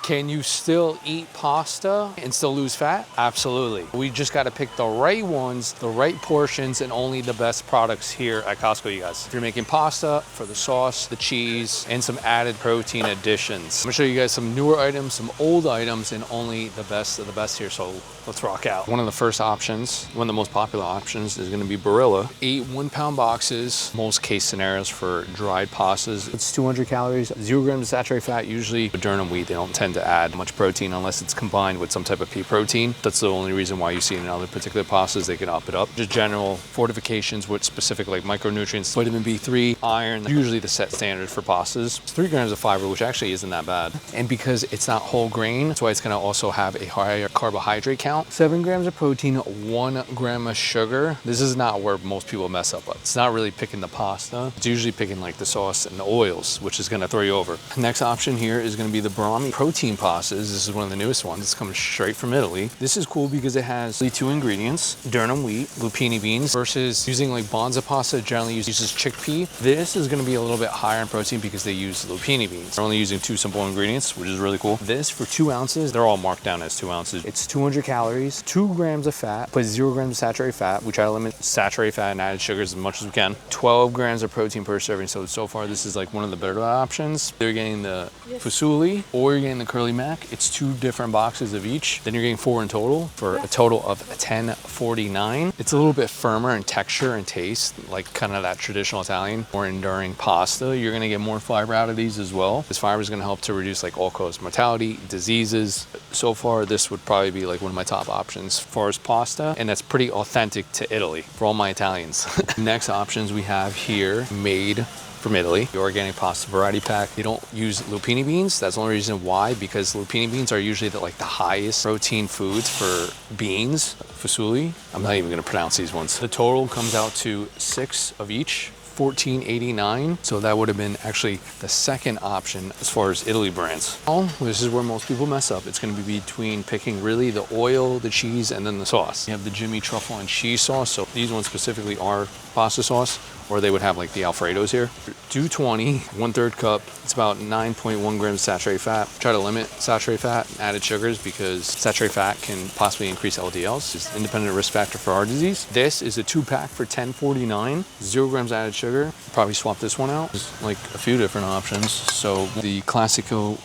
Can you still eat pasta and still lose fat? Absolutely. We just got to pick the right ones, the right portions, and only the best products here at Costco, you guys. If you're making pasta, for the sauce, the cheese, and some added protein additions. I'm gonna show you guys some newer items, some old items, and only the best of the best here, so let's rock out. One of the first options, one of the most popular options is gonna be Barilla. 8 1-pound boxes, most case scenarios for dried pastas. It's 200 calories, 0 grams of saturated fat. Usually with durum wheat, they don't tend to add much protein unless it's combined with some type of pea protein. That's the only reason why you see in other particular pastas, they can up it up. Just general fortifications with specific like micronutrients, vitamin B3, iron, usually the set standard for pastas. It's 3 grams of fiber, which actually isn't that bad. And because it's not whole grain, that's why it's gonna also have a higher carbohydrate count. 7 grams of protein, 1 gram of sugar. This is not where most people mess up, but it's not really picking the pasta. It's usually picking like the sauce and the oils, which is gonna throw you over. Next option here is gonna be the Barma Protein Pastas. This is one of the newest ones. It's coming straight from Italy. This is cool because it has only 2 ingredients, durum wheat, lupini beans, versus using like Bonza pasta generally uses chickpea. This is gonna be a little bit higher in protein because they use lupini beans. They're only using 2 simple ingredients, which is really cool. This for 2 ounces, they're all marked down as 2 ounces. It's 200 calories, 2 grams of fat, but 0 grams of saturated fat. We try to limit saturated fat and added sugars as much as we can. 12 grams of protein per serving. So far this is like one of the better options. You're getting the fusulli or you're getting the curly mac. It's 2 different boxes of each. Then you're getting 4 in total for a total of $10.49. It's a little bit firmer in texture and taste, like kind of that traditional Italian or enduring pasta. You're gonna get more fiber out of these as well. This fiber is gonna help to reduce like all-cause mortality, diseases. So far, this would probably be like one of my top options as far as pasta, and that's pretty authentic to Italy for all my Italians. Next options we have here, made from Italy, the organic pasta variety pack. They don't use lupini beans. That's the only reason why, because lupini beans are usually the highest protein foods for beans. Fusulli, I'm not even gonna pronounce these ones. The total comes out to 6 of each, $14.89. So that would have been actually the second option as far as Italy brands. This is where most people mess up. It's going to be between picking really the oil, the cheese, and then the sauce. You have the Jimmy truffle and cheese sauce. So these ones specifically are pasta sauce, or they would have like the Alfredos here. 220, 1/3 cup. It's about 9.1 grams of saturated fat. Try to limit saturated fat and added sugars because saturated fat can possibly increase LDLs. It's an independent risk factor for heart disease. This is a 2-pack for $10.49. 0 grams added sugar. Probably swap this one out. There's like a few different options. So the Classico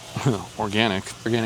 organic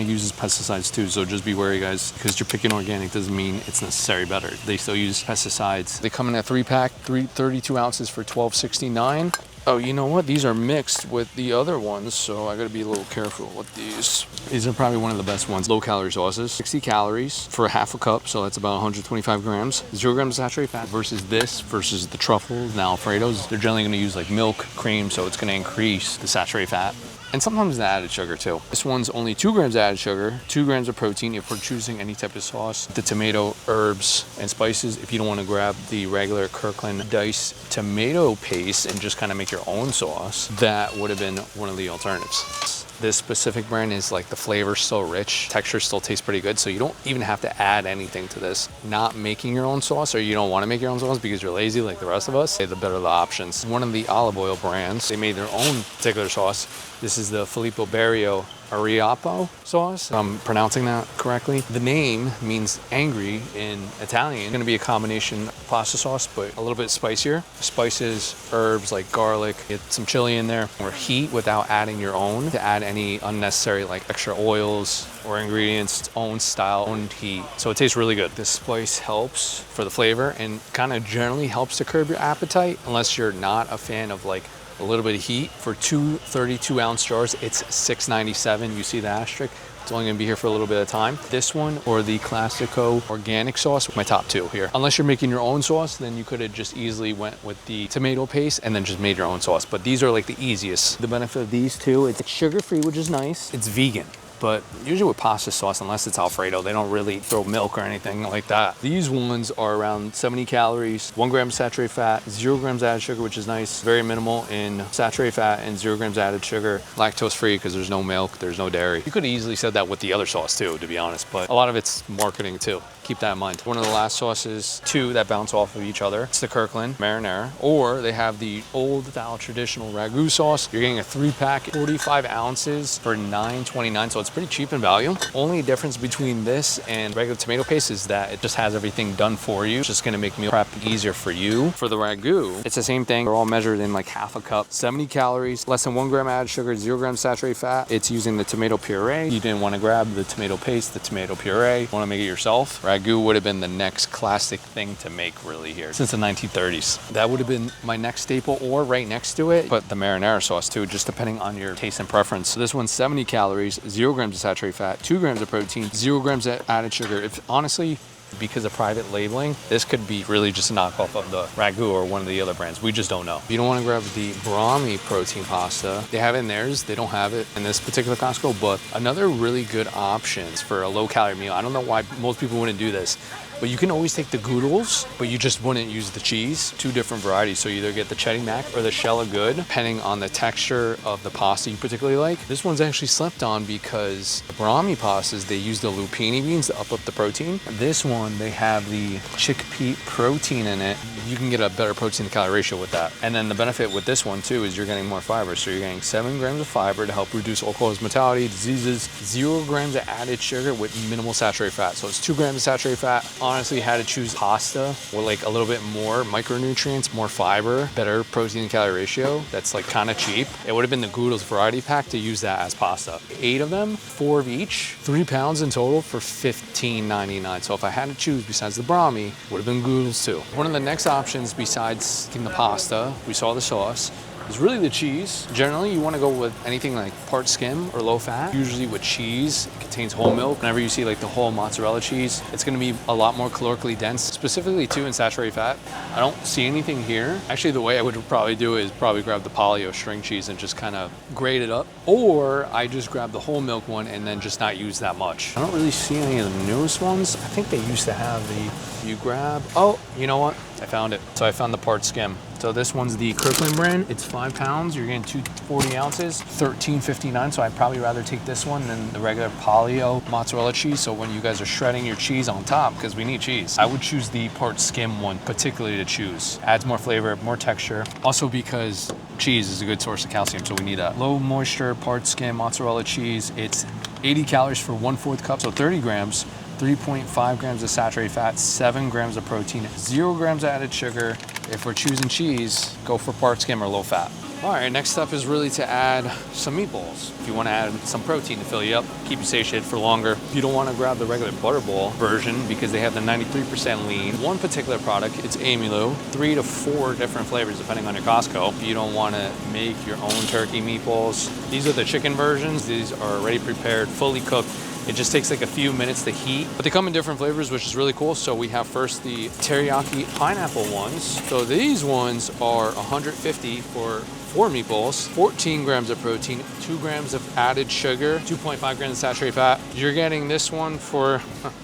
uses pesticides too. So just be wary, guys, because you're picking organic doesn't mean it's necessarily better. They still use pesticides. They come in a 3-pack, 32 ounces for $12.69. Oh, you know what? These are mixed with the other ones, so I gotta be a little careful with these. These are probably one of the best ones. Low-calorie sauces, 60 calories for a half a cup, so that's about 125 grams. 0 grams of saturated fat versus the truffles and Alfredos. They're generally gonna use like milk, cream, so it's gonna increase the saturated fat. And sometimes the added sugar too. This one's only 2 grams added sugar, 2 grams of protein if we're choosing any type of sauce. The tomato, herbs, and spices. If you don't want to grab the regular Kirkland diced tomato paste and just kind of make your own sauce, that would have been one of the alternatives. This specific brand is like the flavor's so rich, texture still tastes pretty good, so you don't even have to add anything to this. Not making your own sauce, or you don't want to make your own sauce because you're lazy like the rest of us, the better the options. One of the olive oil brands, they made their own particular sauce. This is the Filippo Barrio Ariapo sauce. If I'm pronouncing that correctly. The name means angry in Italian. It's gonna be a combination pasta sauce, but a little bit spicier. Spices, herbs like garlic, get some chili in there, or heat without adding your own to add any unnecessary like extra oils or ingredients, own style, own heat. So it tastes really good. This spice helps for the flavor and kind of generally helps to curb your appetite unless you're not a fan of like a little bit of heat. For 2 32-ounce jars, it's $6.97. You see the asterisk? It's only gonna be here for a little bit of time. This one or the Classico organic sauce, my top 2 here. Unless you're making your own sauce, then you could have just easily went with the tomato paste and then just made your own sauce. But these are like the easiest. The benefit of these two, it's sugar-free, which is nice. It's vegan. But usually with pasta sauce, unless it's Alfredo, they don't really throw milk or anything like that. These ones are around 70 calories, 1 gram saturated fat, 0 grams added sugar, which is nice. Very minimal in saturated fat and 0 grams added sugar. Lactose free because there's no milk, there's no dairy. You could have easily said that with the other sauce too, to be honest, but a lot of it's marketing too. Keep that in mind. One of the last sauces, 2 that bounce off of each other. It's the Kirkland marinara, or they have the old style traditional ragu sauce. You're getting a 3-pack, 45 ounces for $9.29. So it's pretty cheap in value. Only difference between this and regular tomato paste is that it just has everything done for you. It's just gonna make meal prep easier for you. For the ragu, it's the same thing. They're all measured in like half a cup, 70 calories, less than 1 gram added sugar, 0 grams saturated fat. It's using the tomato puree. You didn't want to grab the tomato paste, the tomato puree. You want to make it yourself. Ragu would have been the next classic thing to make really here since the 1930s. That would have been my next staple, or right next to it, but the marinara sauce too, just depending on your taste and preference. So this one's 70 calories, 0 grams of saturated fat, 2 grams of protein, 0 grams of added sugar. If honestly, because of private labeling, this could be really just a knockoff of the ragu or one of the other brands. We just don't know. If you don't want to grab the Barma Protein Pasta, they have it in theirs. They don't have it in this particular Costco, but another really good options for a low-calorie meal. I don't know why most people wouldn't do this, but you can always take the goodles, but you just wouldn't use the cheese. 2 different varieties. So you either get the cheddar mac or the shell of good, depending on the texture of the pasta you particularly like. This one's actually slept on because the Barma pastas, they use the lupini beans to up the protein. This one, they have the chickpea protein in it. You can get a better protein to calorie ratio with that. And then the benefit with this one too is you're getting more fiber. So you're getting 7 grams of fiber to help reduce all-cause mortality, diseases, 0 grams of added sugar with minimal saturated fat. So it's 2 grams of saturated fat. Honestly, had to choose pasta with like a little bit more micronutrients, more fiber, better protein to calorie ratio. That's like kind of cheap. It would have been the Goodles variety pack to use that as pasta. 8 of them, 4 of each, 3 pounds in total for $15.99. So if I had to choose besides the Brahmi, would have been Goodles too. One of the next options besides the pasta, we saw the sauce, is really the cheese. Generally, you want to go with anything like part skim or low fat. Usually with cheese, it contains whole milk. Whenever you see like the whole mozzarella cheese, it's going to be a lot more calorically dense, specifically too in saturated fat. I don't see anything here. Actually, the way I would probably do it is probably grab the polio string cheese and just kind of grate it up. Or I just grab the whole milk one and then just not use that much. I don't really see any of the newest ones. I think they used to have the, you grab, oh, you know what? I found it. So I found the part skim. So this one's the Kirkland brand. It's 5 pounds. You're getting 240 ounces, $13.59. So I'd probably rather take this one than the regular polio mozzarella cheese. So when you guys are shredding your cheese on top, because we need cheese, I would choose the part skim one particularly to choose. Adds more flavor, more texture. Also because cheese is a good source of calcium, so we need that. Low moisture part skim mozzarella cheese. It's 80 calories for 1/4 cup, so 30 grams. 3.5 grams of saturated fat, 7 grams of protein, 0 grams of added sugar. If we're choosing cheese, go for part skim or low fat. All right, next up is really to add some meatballs. If you want to add some protein to fill you up, keep you satiated for longer. If you don't want to grab the regular butterball version because they have the 93% lean, one particular product, it's Amylu, 3 to 4 different flavors depending on your Costco. If you don't want to make your own turkey meatballs, these are the chicken versions. These are already prepared, fully cooked. It just takes like a few minutes to heat, but they come in different flavors, which is really cool. So we have first the teriyaki pineapple ones. So these ones are 150 for 4 meatballs, 14 grams of protein, 2 grams of added sugar, 2.5 grams of saturated fat. You're getting this one for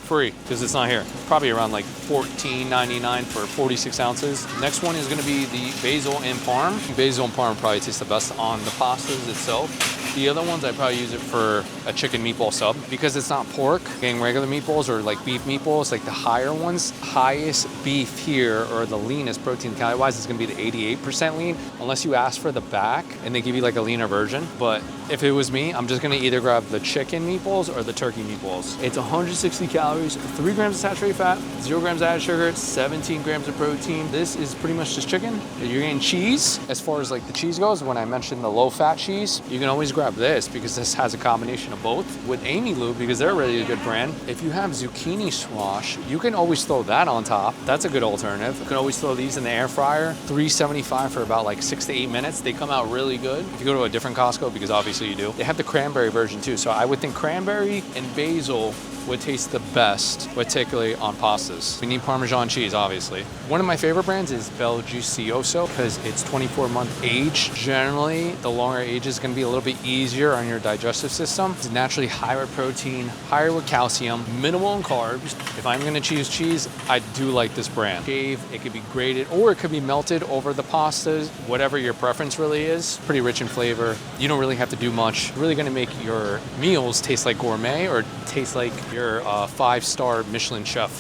free because it's not here. Probably around like $14.99 for 46 ounces. Next one is gonna be the basil and parm. Basil and parm probably tastes the best on the pastas itself. The other ones, I'd probably use it for a chicken meatball sub because it's not pork. Getting regular meatballs or like beef meatballs, like the higher ones, highest beef here or the leanest protein calorie wise is gonna be the 88% lean, unless you ask for the back and they give you like a leaner version. But if it was me, I'm just gonna either grab the chicken meatballs or the turkey meatballs. It's 160 calories, 3 grams of saturated fat, 0 grams of added sugar, 17 grams of protein. This is pretty much just chicken. You're getting cheese. As far as like the cheese goes, when I mentioned the low fat cheese, you can always grab this because this has a combination of both. With Amylu, because they're really a good brand, if you have zucchini squash, you can always throw that on top. That's a good alternative. You can always throw these in the air fryer, 375 for about like 6 to 8 minutes. They come out really good. If you go to a different Costco, because obviously you do, they have the cranberry version too. So I would think cranberry and basil would taste the best, particularly on pastas. We need Parmesan cheese, obviously. One of my favorite brands is Belgicioso because it's 24-month age. Generally, the longer age is gonna be a little bit easier on your digestive system. It's naturally higher protein, higher with calcium, minimal in carbs. If I'm gonna choose cheese, I do like this brand. It could be grated or it could be melted over the pastas, whatever your preference really is. Pretty rich in flavor. You don't really have to do much. Really gonna make your meals taste like gourmet or taste like You're a 5-star Michelin chef.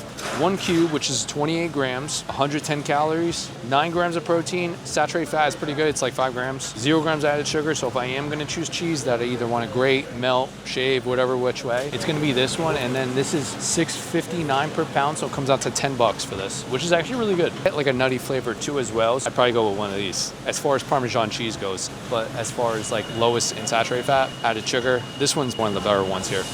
1 cube, which is 28 grams, 110 calories, 9 grams of protein. Saturated fat is pretty good. It's like 5 grams. 0 grams added sugar. So if I am gonna choose cheese that I either want to grate, melt, shave, whatever which way, it's gonna be this one. And then this is $6.59 per pound. So it comes out to $10 for this, which is actually really good. Get like a nutty flavor too as well. So I'd probably go with one of these as far as Parmesan cheese goes. But as far as like lowest in saturated fat, added sugar, this one's one of the better ones here.